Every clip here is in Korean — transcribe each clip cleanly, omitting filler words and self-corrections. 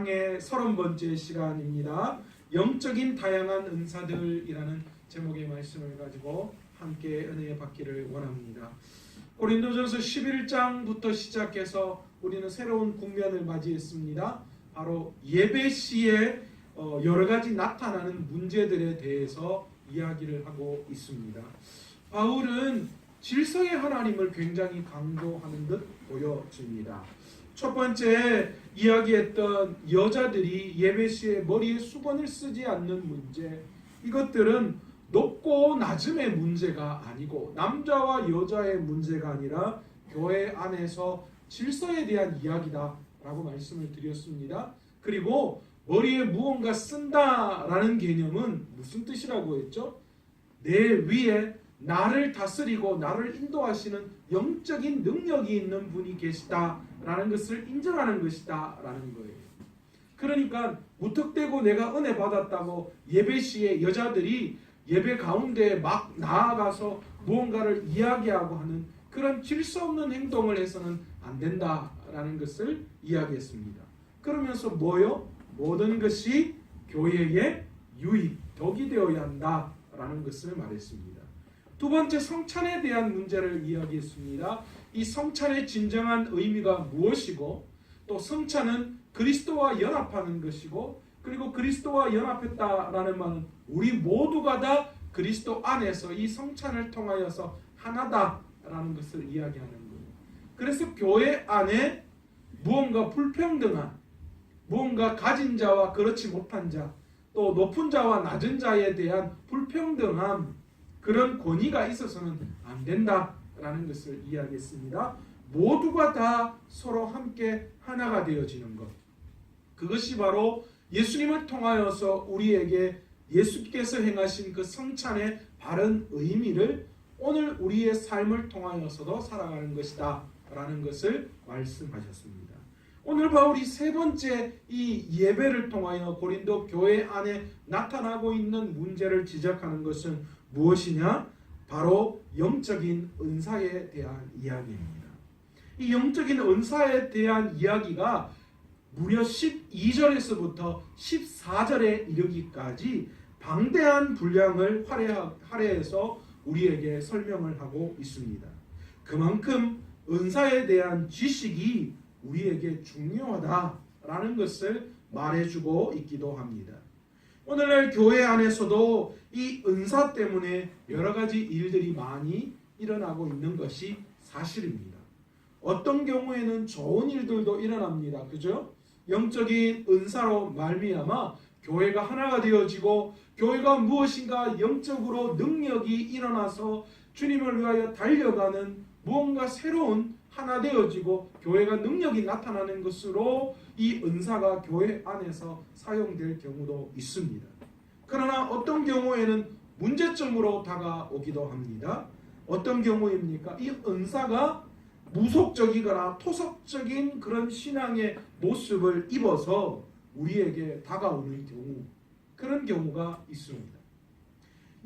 의 30번째 시간입니다. 영적인 다양한 은사들이라는 제목의 말씀을 가지고 함께 은혜 받기를 원합니다. 고린도전서 11장부터 시작해서 우리는 새로운 국면을 맞이했습니다. 바로 예배 시에 여러 가지 나타나는 문제들에 대해서 이야기를 하고 있습니다. 바울은 질서의 하나님을 굉장히 강조하는 듯 보여집니다. 첫 번째 이야기했던 여자들이 예배 시에 머리에 수건을 쓰지 않는 문제, 이것들은 높고 낮음의 문제가 아니고 남자와 여자의 문제가 아니라 교회 안에서 질서에 대한 이야기다 라고 말씀을 드렸습니다. 그리고 머리에 무언가 쓴다라는 개념은 무슨 뜻이라고 했죠? 내 위에 나를 다스리고 나를 인도하시는 영적인 능력이 있는 분이 계시다라는 것을 인정하는 것이다라는 거예요. 그러니까 무턱대고 내가 은혜 받았다고 예배 시에 여자들이 예배 가운데 막 나아가서 무언가를 이야기하고 하는 그런 질서 없는 행동을 해서는 안 된다라는 것을 이야기했습니다. 그러면서 뭐요? 모든 것이 교회의 유익, 덕이 되어야 한다라는 것을 말했습니다. 두 번째, 성찬에 대한 문제를 이야기했습니다. 이 성찬의 진정한 의미가 무엇이고, 또 성찬은 그리스도와 연합하는 것이고, 그리고 그리스도와 연합했다라는 말은 우리 모두가 다 그리스도 안에서 이 성찬을 통하여서 하나다라는 것을 이야기하는 거예요. 그래서 교회 안에 무언가 불평등한, 무언가 가진 자와 그렇지 못한 자, 또 높은 자와 낮은 자에 대한 불평등함, 그런 권위가 있어서는 안 된다라는 것을 이야기했습니다. 모두가 다 서로 함께 하나가 되어지는 것, 그것이 바로 예수님을 통하여서 우리에게 예수께서 행하신 그 성찬의 바른 의미를 오늘 우리의 삶을 통하여서도 살아가는 것이다 라는 것을 말씀하셨습니다. 오늘 바울이 세 번째 이 예배를 통하여 고린도 교회 안에 나타나고 있는 문제를 지적하는 것은 무엇이냐? 바로 영적인 은사에 대한 이야기입니다. 이 영적인 은사에 대한 이야기가 무려 12절에서부터 14절에 이르기까지 방대한 분량을 할애해서 우리에게 설명을 하고 있습니다. 그만큼 은사에 대한 지식이 우리에게 중요하다라는 것을 말해주고 있기도 합니다. 오늘날 교회 안에서도 이 은사 때문에 여러 가지 일들이 많이 일어나고 있는 것이 사실입니다. 어떤 경우에는 좋은 일들도 일어납니다. 그죠? 영적인 은사로 말미암아 교회가 하나가 되어지고 교회가 무엇인가 영적으로 능력이 일어나서 주님을 위하여 달려가는 무언가 새로운 하나 되어지고 교회가 능력이 나타나는 것으로 이 은사가 교회 안에서 사용될 경우도 있습니다. 그러나 어떤 경우에는 문제점으로 다가오기도 합니다. 어떤 경우입니까? 이 은사가 무속적이거나 토속적인 그런 신앙의 모습을 입어서 우리에게 다가오는 경우, 그런 경우가 있습니다.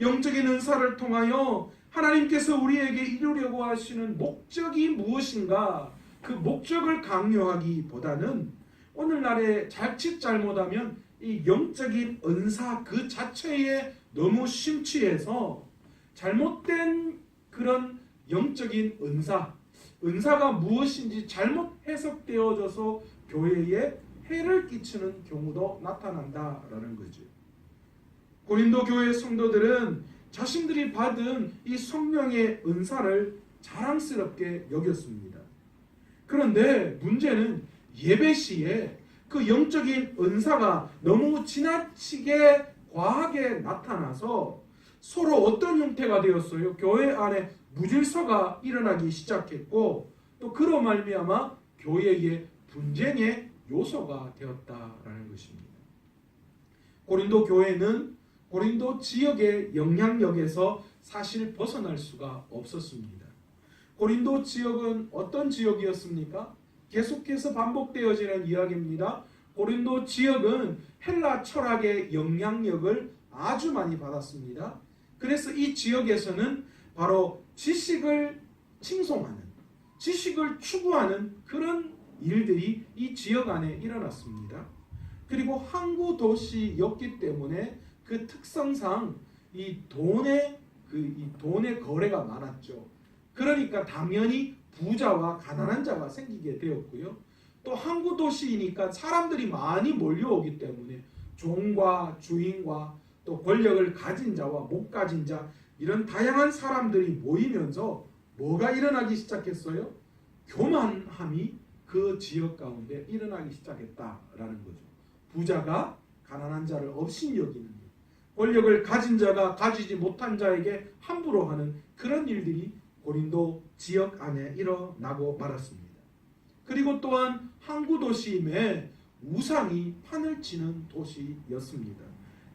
영적인 은사를 통하여 하나님께서 우리에게 이루려고 하시는 목적이 무엇인가, 그 목적을 강요하기보다는 오늘날에 자칫 잘못하면 이 영적인 은사 그 자체에 너무 심취해서 잘못된 그런 영적인 은사가 무엇인지 잘못 해석되어져서 교회에 해를 끼치는 경우도 나타난다라는 거죠. 고린도 교회 성도들은 자신들이 받은 이 성령의 은사를 자랑스럽게 여겼습니다. 그런데 문제는 예배 시에 그 영적인 은사가 너무 지나치게 과하게 나타나서 서로 어떤 형태가 되었어요? 교회 안에 무질서가 일어나기 시작했고, 또 그로 말미암아 교회의 분쟁의 요소가 되었다라는 것입니다. 고린도 교회는 고린도 지역의 영향력에서 사실 벗어날 수가 없었습니다. 고린도 지역은 어떤 지역이었습니까? 계속해서 반복되어지는 이야기입니다. 고린도 지역은 헬라 철학의 영향력을 아주 많이 받았습니다. 그래서 이 지역에서는 바로 지식을 칭송하는, 지식을 추구하는 그런 일들이 이 지역 안에 일어났습니다. 그리고 항구 도시였기 때문에 그 특성상 이 돈의 거래가 많았죠. 그러니까 당연히 부자와 가난한 자가 생기게 되었고요. 또 항구 도시이니까 사람들이 많이 몰려오기 때문에 종과 주인과 또 권력을 가진 자와 못 가진 자, 이런 다양한 사람들이 모이면서 뭐가 일어나기 시작했어요? 교만함이 그 지역 가운데 일어나기 시작했다라는 거죠. 부자가 가난한 자를 업신여기는 일, 권력을 가진 자가 가지지 못한 자에게 함부로 하는 그런 일들이 고린도 지역 안에 일어나고 말았습니다. 그리고 또한 항구 도시임에 우상이 판을 치는 도시였습니다.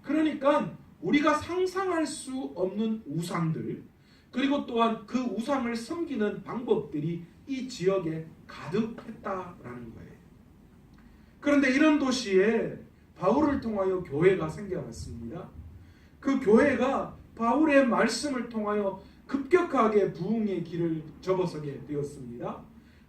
그러니까 우리가 상상할 수 없는 우상들, 그리고 또한 그 우상을 섬기는 방법들이 이 지역에 가득했다라는 거예요. 그런데 이런 도시에 바울을 통하여 교회가 생겨났습니다. 그 교회가 바울의 말씀을 통하여 급격하게 부흥의 길을 접어서게 되었습니다.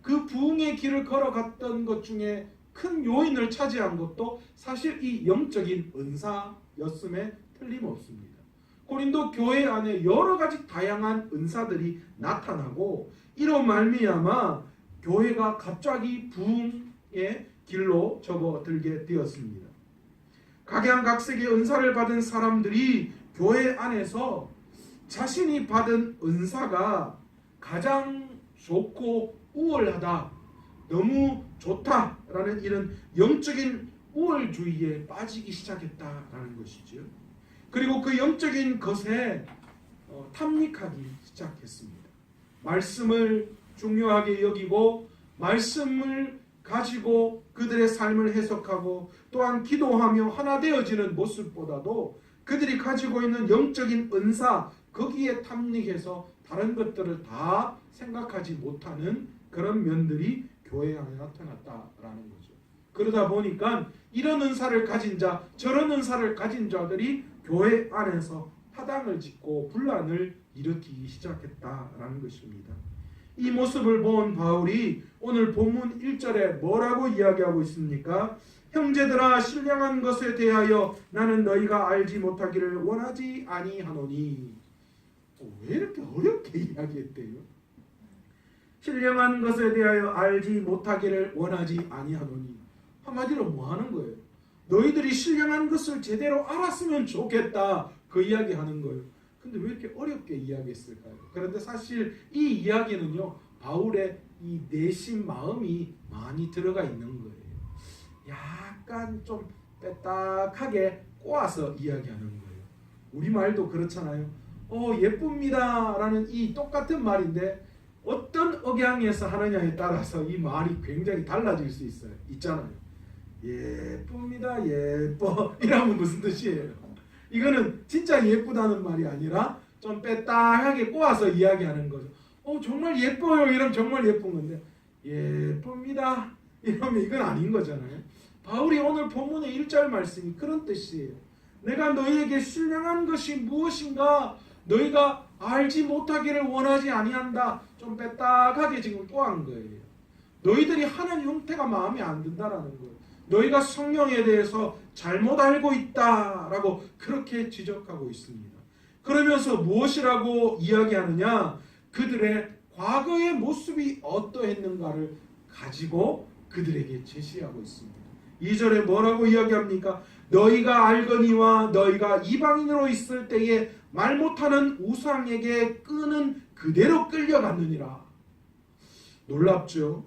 그 부흥의 길을 걸어갔던 것 중에 큰 요인을 차지한 것도 사실 이 영적인 은사였음에 틀림없습니다. 고린도 교회 안에 여러 가지 다양한 은사들이 나타나고 이로 말미암아 교회가 갑자기 부흥의 길로 접어들게 되었습니다. 각양각색의 은사를 받은 사람들이 교회 안에서 자신이 받은 은사가 가장 좋고 우월하다, 너무 좋다라는 이런 영적인 우월주의에 빠지기 시작했다라는 것이죠. 그리고 그 영적인 것에 탐닉하기 시작했습니다. 말씀을 중요하게 여기고 말씀을 가지고 그들의 삶을 해석하고 또한 기도하며 하나 되어지는 모습보다도 그들이 가지고 있는 영적인 은사, 거기에 탐닉해서 다른 것들을 다 생각하지 못하는 그런 면들이 교회 안에 나타났다라는 거죠. 그러다 보니까 이런 은사를 가진 자, 저런 은사를 가진 자들이 교회 안에서 파당을 짓고 분란을 일으키기 시작했다라는 것입니다. 이 모습을 본 바울이 오늘 본문 1절에 뭐라고 이야기하고 있습니까? 형제들아, 신령한 것에 대하여 나는 너희가 알지 못하기를 원하지 아니하노니. 왜 이렇게 어렵게 이야기했대요? 신령한 것에 대하여 알지 못하기를 원하지 아니하노니. 한마디로 뭐 하는 거예요? 너희들이 신령한 것을 제대로 알았으면 좋겠다, 그 이야기 하는 거예요. 근데 왜 이렇게 어렵게 이야기했을까요? 그런데 사실 이 이야기는요, 바울의 이 내심 마음이 많이 들어가 있는 거예요. 약간 좀 빼딱하게 꼬아서 이야기하는 거예요. 우리말도 그렇잖아요. 예쁩니다 라는 이 똑같은 말인데 어떤 억양에서 하느냐에 따라서 이 말이 굉장히 달라질 수 있잖아요. 예쁩니다, 예뻐, 이러면 무슨 뜻이에요? 이거는 진짜 예쁘다는 말이 아니라 좀 빼딱하게 꼬아서 이야기하는 거죠. 정말 예뻐요 이러면 정말 예쁜 건데, 예쁩니다 이러면 이건 아닌 거잖아요. 바울이 오늘 본문의 1절 말씀이 그런 뜻이에요. 내가 너희에게 신령한 것이 무엇인가 너희가 알지 못하기를 원하지 아니한다. 좀 빼딱하게 지금 꼬한 거예요. 너희들이 하는 형태가 마음에 안 든다라는 거예요. 너희가 성령에 대해서 잘못 알고 있다라고 그렇게 지적하고 있습니다. 그러면서 무엇이라고 이야기하느냐? 그들의 과거의 모습이 어떠했는가를 가지고 그들에게 제시하고 있습니다. 2절에 뭐라고 이야기합니까? 너희가 알거니와 너희가 이방인으로 있을 때에 말 못하는 우상에게 끄는 그대로 끌려갔느니라. 놀랍죠?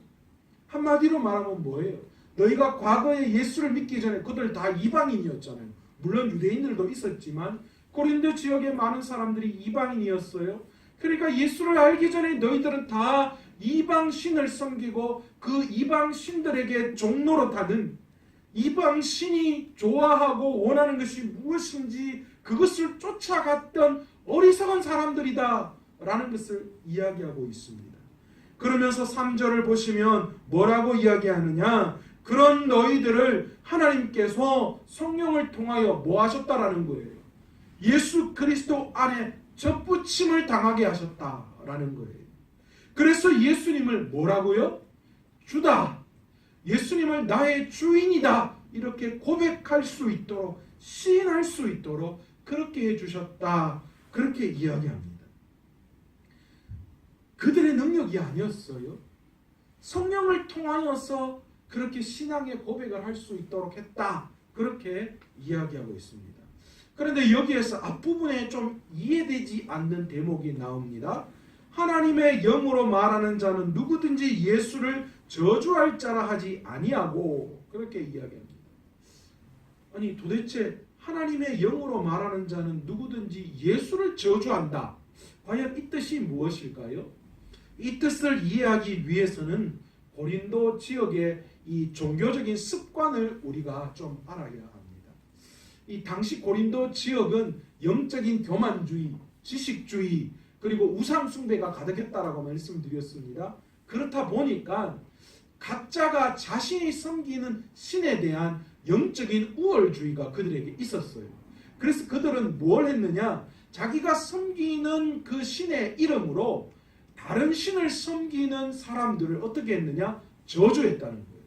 한마디로 말하면 뭐예요? 너희가 과거에 예수를 믿기 전에 그들 다 이방인이었잖아요. 물론 유대인들도 있었지만 고린도 지역의 많은 사람들이 이방인이었어요. 그러니까 예수를 알기 전에 너희들은 다 이방신을 섬기고 그 이방신들에게 종노릇하는, 이방신이 좋아하고 원하는 것이 무엇인지 그것을 쫓아갔던 어리석은 사람들이다 라는 것을 이야기하고 있습니다. 그러면서 3절을 보시면 뭐라고 이야기하느냐? 그런 너희들을 하나님께서 성령을 통하여 뭐 하셨다라는 거예요? 예수 그리스도 안에 접붙임을 당하게 하셨다라는 거예요. 그래서 예수님을 뭐라고요? 주다, 예수님을 나의 주인이다 이렇게 고백할 수 있도록 시인할 수 있도록 그렇게 해주셨다. 그렇게 이야기합니다. 그들의 능력이 아니었어요. 성령을 통하여서 그렇게 신앙의 고백을 할 수 있도록 했다. 그렇게 이야기하고 있습니다. 그런데 여기에서 앞부분에 좀 이해되지 않는 대목이 나옵니다. 하나님의 영으로 말하는 자는 누구든지 예수를 저주할 자라 하지 아니하고 그렇게 이야기합니다. 아니 도대체 하나님의 영으로 말하는 자는 누구든지 예수를 저주한다. 과연 이 뜻이 무엇일까요? 이 뜻을 이해하기 위해서는 고린도 지역의 이 종교적인 습관을 우리가 좀 알아야 합니다. 이 당시 고린도 지역은 영적인 교만주의, 지식주의, 그리고 우상 숭배가 가득했다라고 말씀드렸습니다. 그렇다 보니까 각자가 자신이 섬기는 신에 대한 영적인 우월주의가 그들에게 있었어요. 그래서 그들은 뭘 했느냐? 자기가 섬기는 그 신의 이름으로 다른 신을 섬기는 사람들을 어떻게 했느냐? 저주했다는 거예요.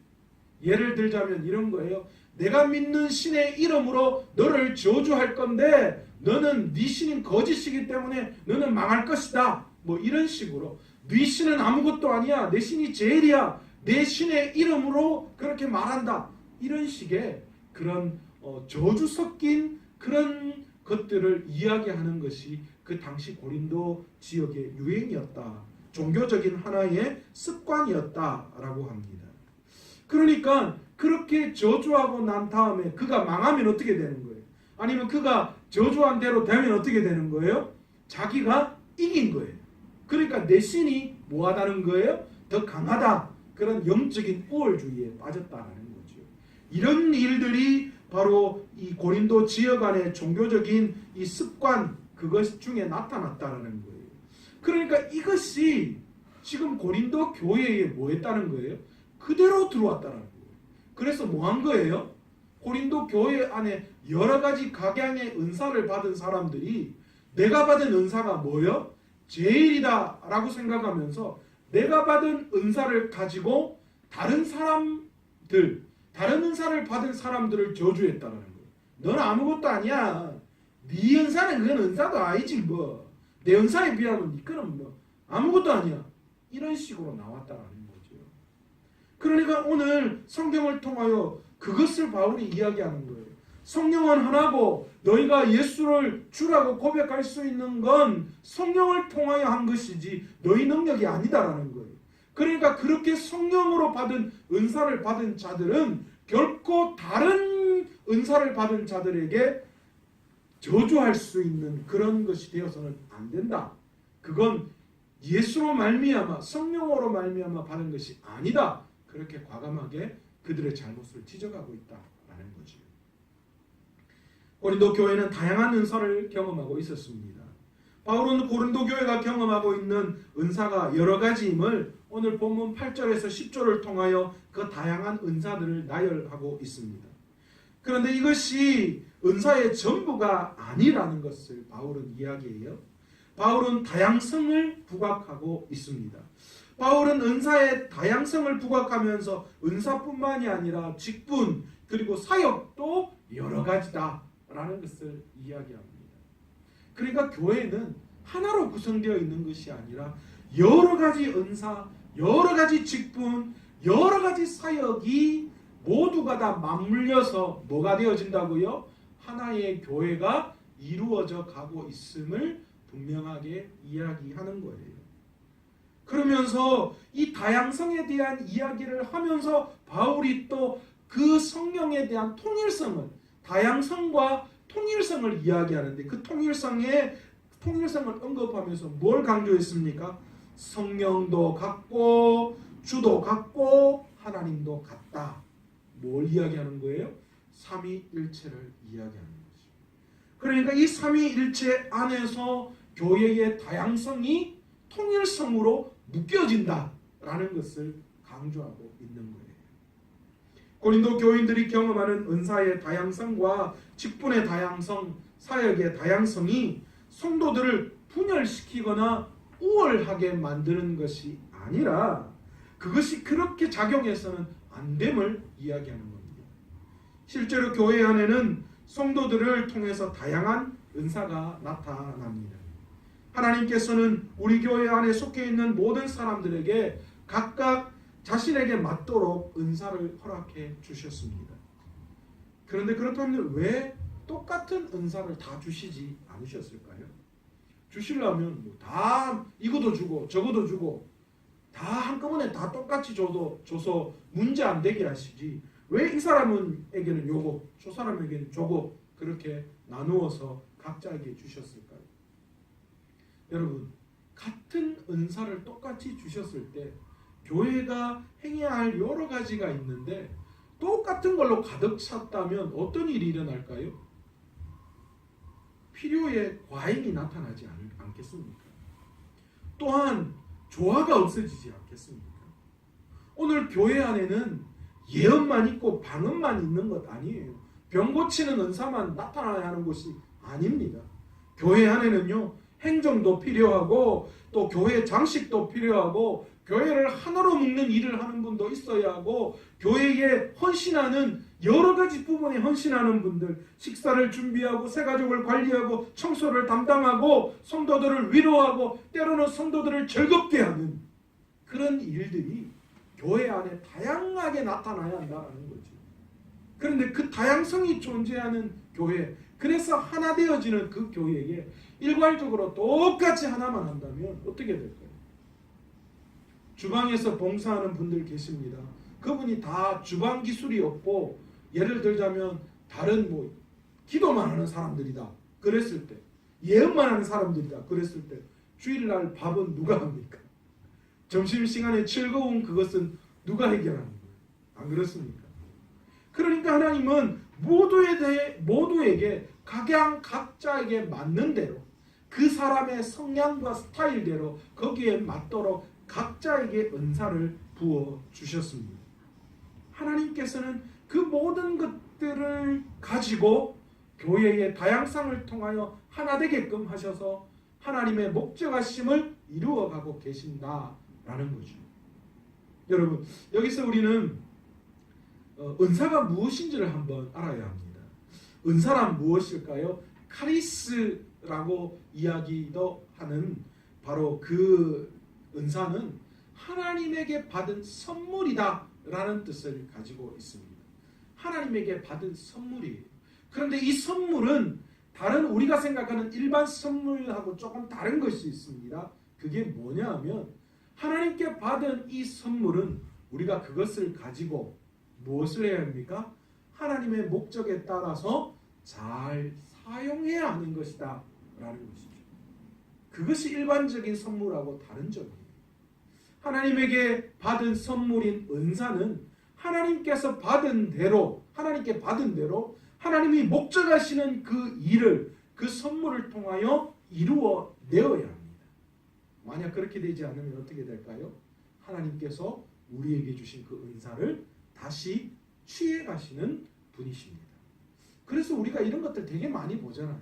예를 들자면 이런 거예요. 내가 믿는 신의 이름으로 너를 저주할 건데 너는 네 신인 거짓이기 때문에 너는 망할 것이다. 뭐 이런 식으로 네 신은 아무것도 아니야. 내 신이 제일이야. 내 신의 이름으로 그렇게 말한다. 이런 식의 그런 저주 섞인 그런 것들을 이야기하는 것이 그 당시 고린도 지역의 유행이었다. 종교적인 하나의 습관이었다라고 합니다. 그러니까 그렇게 저주하고 난 다음에 그가 망하면 어떻게 되는 거예요? 아니면 그가 저주한 대로 되면 어떻게 되는 거예요? 자기가 이긴 거예요. 그러니까 내 신이 뭐하다는 거예요? 더 강하다. 그런 영적인 우월주의에 빠졌다는 거죠. 이런 일들이 바로 이 고린도 지역 안의 종교적인 이 습관 그것 중에 나타났다는 거예요. 그러니까 이것이 지금 고린도 교회에 뭐 했다는 거예요? 그대로 들어왔다는 거예요. 그래서 뭐 한 거예요? 고린도 교회 안에 여러 가지 각양의 은사를 받은 사람들이 내가 받은 은사가 뭐요? 제일이다 라고 생각하면서 내가 받은 은사를 가지고 다른 사람들, 다른 은사를 받은 사람들을 저주했다는 거예요. 너는 아무것도 아니야. 네 은사는 그건 은사도 아니지 뭐. 내 은사에 비하면 네 거는 뭐 아무것도 아니야. 이런 식으로 나왔다는 거죠. 그러니까 오늘 성경을 통하여 그것을 바울이 이야기하는 거예요. 성령은 하나고 너희가 예수를 주라고 고백할 수 있는 건 성령을 통하여 한 것이지 너희 능력이 아니다라는 거예요. 그러니까 그렇게 성령으로 받은 은사를 받은 자들은 결코 다른 은사를 받은 자들에게 저주할 수 있는 그런 것이 되어서는 안 된다. 그건 예수로 말미암아 성령으로 말미암아 받은 것이 아니다. 그렇게 과감하게 그들의 잘못을 지적하고 있다라는 거죠. 고린도 교회는 다양한 은사를 경험하고 있었습니다. 바울은 고린도 교회가 경험하고 있는 은사가 여러 가지임을 오늘 본문 8절에서 10절을 통하여 그 다양한 은사들을 나열하고 있습니다. 그런데 이것이 은사의 전부가 아니라는 것을 바울은 이야기해요. 바울은 다양성을 부각하고 있습니다. 바울은 은사의 다양성을 부각하면서 은사뿐만이 아니라 직분 그리고 사역도 여러 가지다라는 것을 이야기합니다. 그러니까 교회는 하나로 구성되어 있는 것이 아니라 여러 가지 은사, 여러 가지 직분, 여러 가지 사역이 모두가 다 맞물려서 뭐가 되어진다고요? 하나의 교회가 이루어져 가고 있음을 분명하게 이야기하는 거예요. 그러면서 이 다양성에 대한 이야기를 하면서 바울이 또 그 성령에 대한 통일성을, 다양성과 통일성을 이야기하는데 그 통일성을 언급하면서 뭘 강조했습니까? 성령도 같고 주도 같고 하나님도 같다. 뭘 이야기하는 거예요? 삼위일체를 이야기하는 거죠. 그러니까 이 삼위일체 안에서 교회의 다양성이 통일성으로 묶여진다라는 것을 강조하고 있는 거예요. 고린도 교인들이 경험하는 은사의 다양성과 직분의 다양성, 사역의 다양성이 성도들을 분열시키거나 우월하게 만드는 것이 아니라 그것이 그렇게 작용해서는 안 됨을 이야기하는 겁니다. 실제로 교회 안에는 성도들을 통해서 다양한 은사가 나타납니다. 하나님께서는 우리 교회 안에 속해 있는 모든 사람들에게 각각 자신에게 맞도록 은사를 허락해 주셨습니다. 그런데 그렇다면 왜 똑같은 은사를 다 주시지 않으셨을까요? 주시려면 다 이것도 주고 저것도 주고 다 한꺼번에 다 똑같이 줘서 문제 안 되게 하시지, 왜 이 사람에게는 요거 저 사람에게는 저거 그렇게 나누어서 각자에게 주셨을까요? 여러분, 같은 은사를 똑같이 주셨을 때 교회가 행해야 할 여러 가지가 있는데 똑같은 걸로 가득 찼다면 어떤 일이 일어날까요? 필요의 과잉이 나타나지 않겠습니까? 또한 조화가 없어지지 않겠습니까? 오늘 교회 안에는 예언만 있고 방언만 있는 것 아니에요. 병 고치는 은사만 나타나야 하는 것이 아닙니다. 교회 안에는요, 행정도 필요하고 또 교회 장식도 필요하고 교회를 하나로 묶는 일을 하는 분도 있어야 하고 교회에 헌신하는 여러 가지 부분에 헌신하는 분들, 식사를 준비하고 새가족을 관리하고 청소를 담당하고 성도들을 위로하고 때로는 성도들을 즐겁게 하는 그런 일들이 교회 안에 다양하게 나타나야 한다는 거죠. 그런데 그 다양성이 존재하는 교회, 그래서 하나 되어지는 그 교회에 일괄적으로 똑같이 하나만 한다면 어떻게 될까요? 주방에서 봉사하는 분들 계십니다. 그분이 다 주방 기술이 없고 예를 들자면 다른 기도만 하는 사람들이다 그랬을 때, 예언만 하는 사람들이다 그랬을 때 주일날 밥은 누가 합니까? 점심시간에 즐거운 그것은 누가 해결하는 거예요? 안 그렇습니까? 그러니까 하나님은 모두에게 각자에게 맞는 대로 그 사람의 성향과 스타일대로 거기에 맞도록 각자에게 은사를 부어 주셨습니다. 하나님께서는 그 모든 것들을 가지고 교회의 다양성을 통하여 하나 되게끔 하셔서 하나님의 목적하심을 이루어가고 계신다라는 거죠. 여러분, 여기서 우리는 은사가 무엇인지를 한번 알아야 합니다. 은사란 무엇일까요? 카리스라고 이야기도 하는 바로 그 은사는 하나님에게 받은 선물이다 라는 뜻을 가지고 있습니다. 하나님에게 받은 선물이에요. 그런데 이 선물은 다른 우리가 생각하는 일반 선물하고 조금 다른 것이 있습니다. 그게 뭐냐 하면 하나님께 받은 이 선물은 우리가 그것을 가지고 무엇을 해야 합니까? 하나님의 목적에 따라서 잘 사용해야 하는 것이다 라는 것이죠. 그것이 일반적인 선물하고 다른 점이에요. 하나님에게 받은 선물인 은사는 하나님께서 하나님께 받은 대로 하나님이 목적하시는 그 일을, 그 선물을 통하여 이루어내어야 합니다. 만약 그렇게 되지 않으면 어떻게 될까요? 하나님께서 우리에게 주신 그 은사를 다시 취해가시는 분이십니다. 그래서 우리가 이런 것들 되게 많이 보잖아요.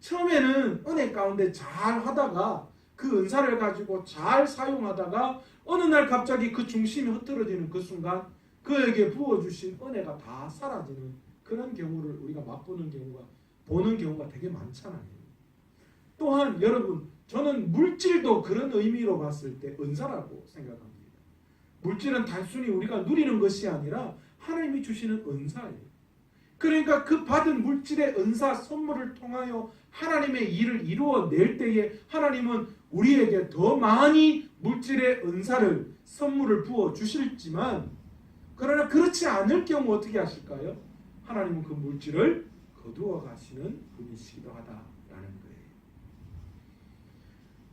처음에는 은혜 가운데 잘 하다가 그 은사를 가지고 잘 사용하다가 어느 날 갑자기 그 중심이 흐트러지는 그 순간 그에게 부어주신 은혜가 다 사라지는 그런 경우를 우리가 보는 경우가 되게 많잖아요. 또한 여러분, 저는 물질도 그런 의미로 봤을 때 은사라고 생각합니다. 물질은 단순히 우리가 누리는 것이 아니라 하나님이 주시는 은사예요. 그러니까 그 받은 물질의 은사 선물을 통하여 하나님의 일을 이루어낼 때에 하나님은 우리에게 더 많이 물질의 은사를, 선물을 부어 주실지만, 그러나 그렇지 않을 경우 어떻게 하실까요? 하나님은 그 물질을 거두어 가시는 분이시기도 하다라는 거예요.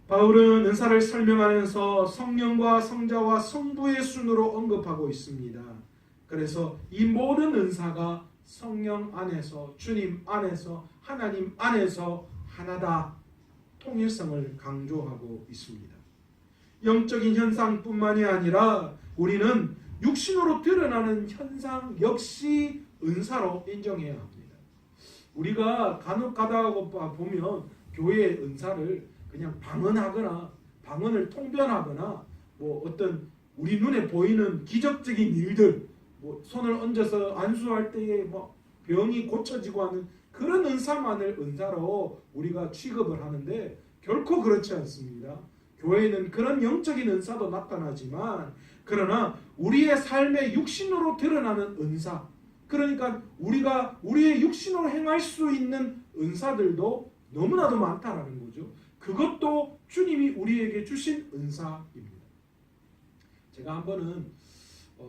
바울은 은사를 설명하면서 성령과 성자와 성부의 순으로 언급하고 있습니다. 그래서 이 모든 은사가 성령 안에서, 주님 안에서, 하나님 안에서 하나다, 통일성을 강조하고 있습니다. 영적인 현상뿐만이 아니라 우리는 육신으로 드러나는 현상 역시 은사로 인정해야 합니다. 우리가 간혹 가다가 보면 교회의 은사를 그냥 방언하거나 방언을 통변하거나 어떤 우리 눈에 보이는 기적적인 일들, 뭐 손을 얹어서 안수할 때에 뭐 병이 고쳐지고 하는 그런 은사만을 은사로 우리가 취급을 하는데 결코 그렇지 않습니다. 교회는 그런 영적인 은사도 나타나지만 그러나 우리의 삶의 육신으로 드러나는 은사, 그러니까 우리가 우리의 육신으로 행할 수 있는 은사들도 너무나도 많다라는 거죠. 그것도 주님이 우리에게 주신 은사입니다. 제가 한 번은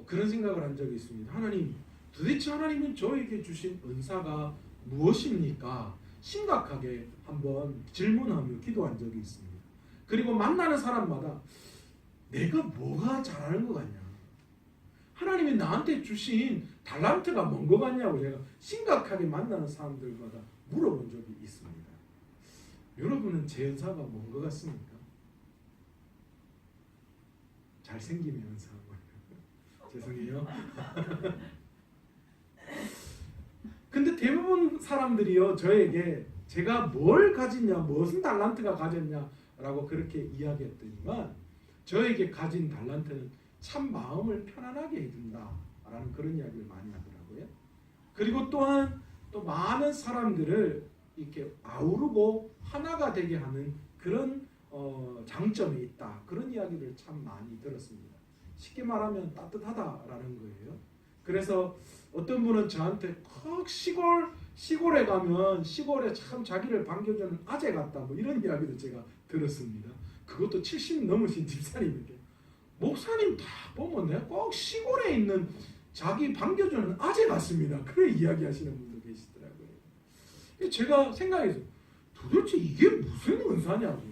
그런 생각을 한 적이 있습니다. 하나님, 도대체 하나님은 저에게 주신 은사가 무엇입니까? 심각하게 한번 질문하며 기도한 적이 있습니다. 그리고 만나는 사람마다 내가 뭐가 잘하는 것 같냐? 하나님이 나한테 주신 달란트가 뭔 것 같냐고 제가 심각하게 만나는 사람들마다 물어본 적이 있습니다. 여러분은 제 은사가 뭔 것 같습니까? 잘생김의 은사. 죄송해요. 근데 대부분 사람들이요 저에게 제가 뭘 가졌냐, 무슨 달란트가 가졌냐라고 그렇게 이야기했더니만 저에게 가진 달란트는 참 마음을 편안하게 해준다라는 그런 이야기를 많이 하더라고요. 그리고 또한 또 많은 사람들을 이렇게 아우르고 하나가 되게 하는 그런 장점이 있다. 그런 이야기를 참 많이 들었습니다. 쉽게 말하면 따뜻하다라는 거예요. 그래서 어떤 분은 저한테 꼭 시골에 가면 시골에 참 자기를 반겨주는 아재 같다 뭐 이런 이야기도 제가 들었습니다. 그것도 70 넘으신 집사님에게 목사님 다 보면 내가 꼭 시골에 있는 자기 반겨주는 아재 같습니다. 그런 이야기하시는 분도 계시더라고요. 제가 생각해서 도대체 이게 무슨 은사냐고.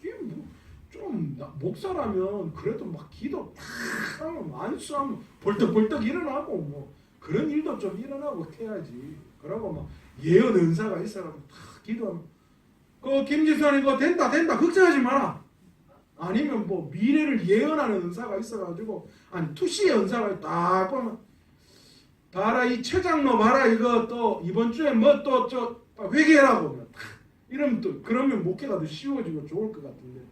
이게 뭐 좀 목사라면 그래도 막 기도 팍 하면 안수하면 벌떡벌떡 일어나고 뭐 그런 일도 좀 일어나고 해야지. 그러고 막 예언 은사가 있어가지고 탁 기도하면 김지선이 그거 된다 걱정하지 마라. 아니면 뭐 미래를 예언하는 은사가 있어가지고 아니 투시의 은사가 딱 보면 봐라 이 최장로 봐라 이거 또 이번 주에 뭐 또 저 회개하라고 이러면 또 그러면 목회가 더 쉬워지고 좋을 것 같은데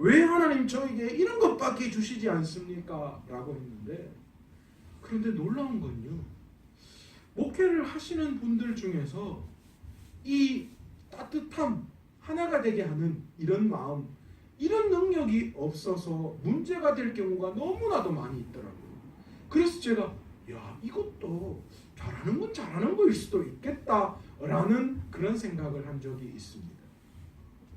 왜 하나님 저에게 이런 것밖에 주시지 않습니까? 라고 했는데 그런데 놀라운 건요 목회를 하시는 분들 중에서 이 따뜻함 하나가 되게 하는 이런 마음 이런 능력이 없어서 문제가 될 경우가 너무나도 많이 있더라고요. 그래서 제가 야 이것도 잘하는 건 잘하는 거일 수도 있겠다라는 그런 생각을 한 적이 있습니다.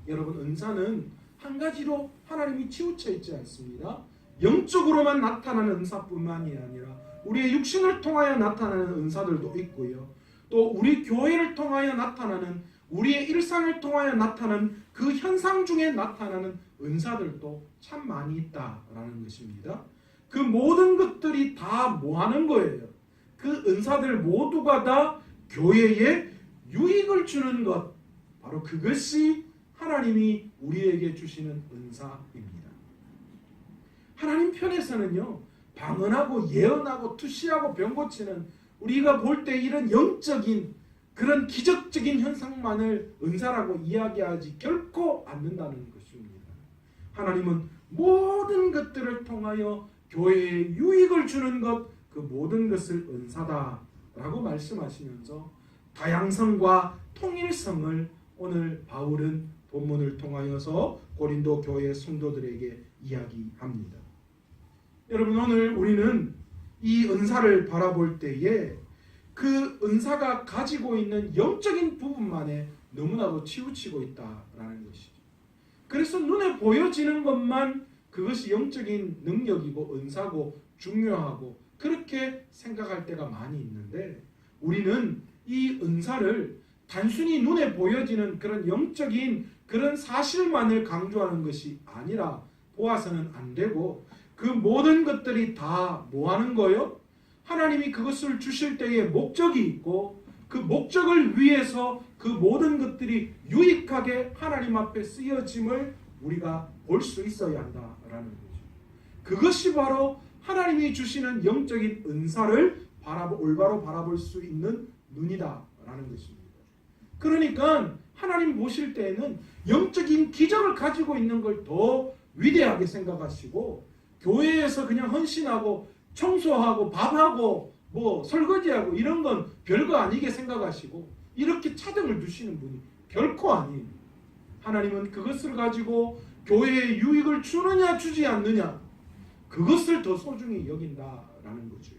여러분 은사는 한 가지로 하나님이 치우쳐 있지 않습니다. 영적으로만 나타나는 은사뿐만이 아니라 우리의 육신을 통하여 나타나는 은사들도 있고요. 또 우리 교회를 통하여 나타나는 우리의 일상을 통하여 나타나는 그 현상 중에 나타나는 은사들도 참 많이 있다라는 것입니다. 그 모든 것들이 다 뭐하는 거예요? 그 은사들 모두가 다 교회에 유익을 주는 것 바로 그것이 하나님이 우리에게 주시는 은사입니다. 하나님 편에서는요 방언하고 예언하고 투시하고 병 고치는 우리가 볼 때 이런 영적인 그런 기적적인 현상만을 은사라고 이야기하지 결코 않는다는 것입니다. 하나님은 모든 것들을 통하여 교회에 유익을 주는 것 그 모든 것을 은사다라고 말씀하시면서 다양성과 통일성을 오늘 바울은 본문을 통하여서 고린도 교회 성도들에게 이야기합니다. 여러분 오늘 우리는 이 은사를 바라볼 때에 그 은사가 가지고 있는 영적인 부분만에 너무나도 치우치고 있다라는 것이죠. 그래서 눈에 보여지는 것만 그것이 영적인 능력이고 은사고 중요하고 그렇게 생각할 때가 많이 있는데 우리는 이 은사를 단순히 눈에 보여지는 그런 영적인 그런 사실만을 강조하는 것이 아니라 보아서는 안 되고 그 모든 것들이 다 뭐하는 거예요? 하나님이 그것을 주실 때에 목적이 있고 그 목적을 위해서 그 모든 것들이 유익하게 하나님 앞에 쓰여짐을 우리가 볼 수 있어야 한다라는 거죠. 그것이 바로 하나님이 주시는 영적인 은사를 올바로 바라볼 수 있는 눈이다라는 것입니다. 그러니까 하나님 보실 때에는 영적인 기적을 가지고 있는 걸 더 위대하게 생각하시고 교회에서 그냥 헌신하고 청소하고 밥하고 뭐 설거지하고 이런 건 별거 아니게 생각하시고 이렇게 차등을 두시는 분이 결코 아니에요. 하나님은 그것을 가지고 교회에 유익을 주느냐 주지 않느냐 그것을 더 소중히 여긴다라는 거죠.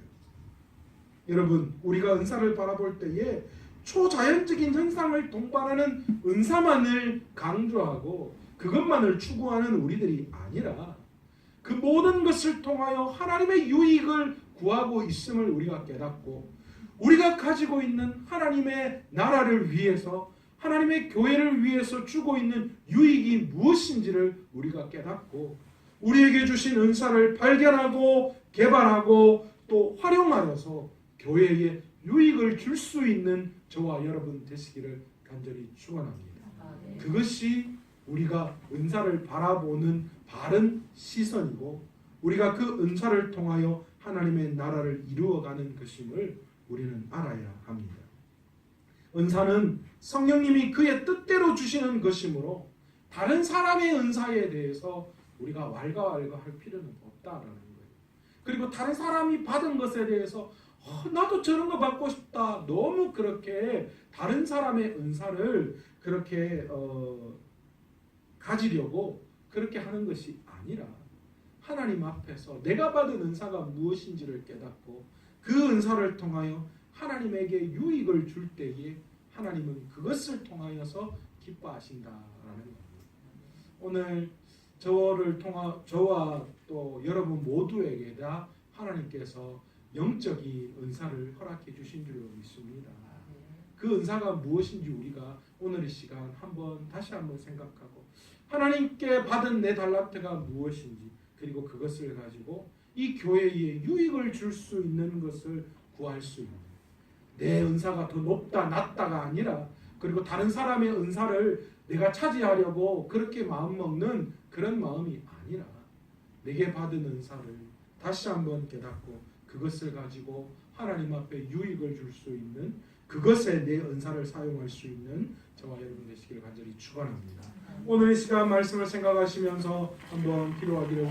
여러분, 우리가 은사를 바라볼 때에 초자연적인 현상을 동반하는 은사만을 강조하고 그것만을 추구하는 우리들이 아니라 그 모든 것을 통하여 하나님의 유익을 구하고 있음을 우리가 깨닫고 우리가 가지고 있는 하나님의 나라를 위해서 하나님의 교회를 위해서 주고 있는 유익이 무엇인지를 우리가 깨닫고 우리에게 주신 은사를 발견하고 개발하고 또 활용하여서 교회에 유익을 줄 수 있는 저와 여러분 되시기를 간절히 축원합니다. 그것이 우리가 은사를 바라보는 바른 시선이고 우리가 그 은사를 통하여 하나님의 나라를 이루어가는 것임을 우리는 알아야 합니다. 은사는 성령님이 그의 뜻대로 주시는 것이므로 다른 사람의 은사에 대해서 우리가 왈가왈가할 필요는 없다라는 거예요. 그리고 다른 사람이 받은 것에 대해서 나도 저런 거 받고 싶다. 너무 그렇게 다른 사람의 은사를 그렇게 가지려고 그렇게 하는 것이 아니라 하나님 앞에서 내가 받은 은사가 무엇인지를 깨닫고 그 은사를 통하여 하나님에게 유익을 줄 때에 하나님은 그것을 통하여서 기뻐하신다라는 겁니다. 오늘 저와 또 여러분 모두에게 다 하나님께서 영적인 은사를 허락해 주신 줄로 믿습니다. 그 은사가 무엇인지 우리가 오늘 이 시간 다시 한번 생각하고 하나님께 받은 내 달란트가 무엇인지 그리고 그것을 가지고 이 교회에 유익을 줄 수 있는 것을 구할 수 있는 내 은사가 더 높다 낮다가 아니라 그리고 다른 사람의 은사를 내가 차지하려고 그렇게 마음먹는 그런 마음이 아니라 내게 받은 은사를 다시 한번 깨닫고 그것을 가지고 하나님 앞에 유익을 줄 수 있는 그것에 내 은사를 사용할 수 있는 저와 여러분 되시기를 간절히 축원합니다. 오늘 이 시간 말씀을 생각하시면서 한번 기도하기를